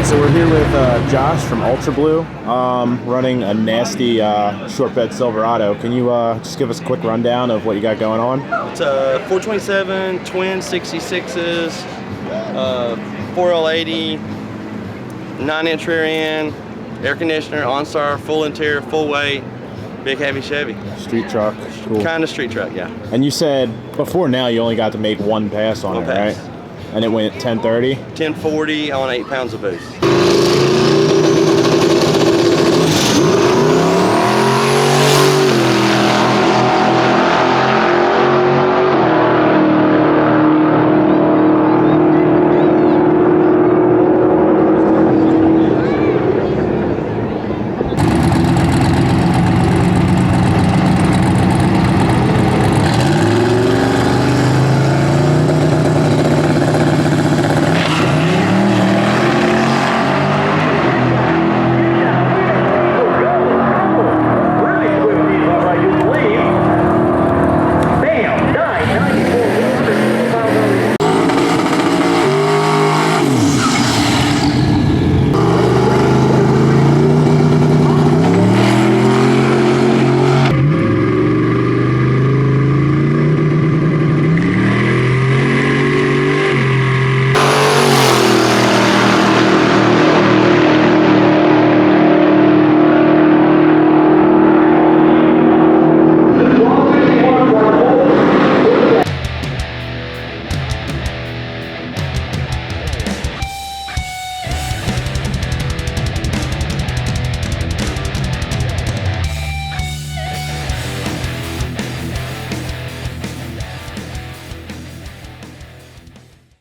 So we're here with Josh from Ultra Blue, running a nasty short bed Silverado. Can you just give us a quick rundown of what you got going on? It's a 427 twin 66s, 4L80, 9-inch rear end, air conditioner, OnStar, full interior, full weight, big heavy Chevy. Street truck. Cool. Kind of street truck, yeah. And you said before now you only got to make one pass on it, right? And it went 1030? 1040 on 8 pounds of boost.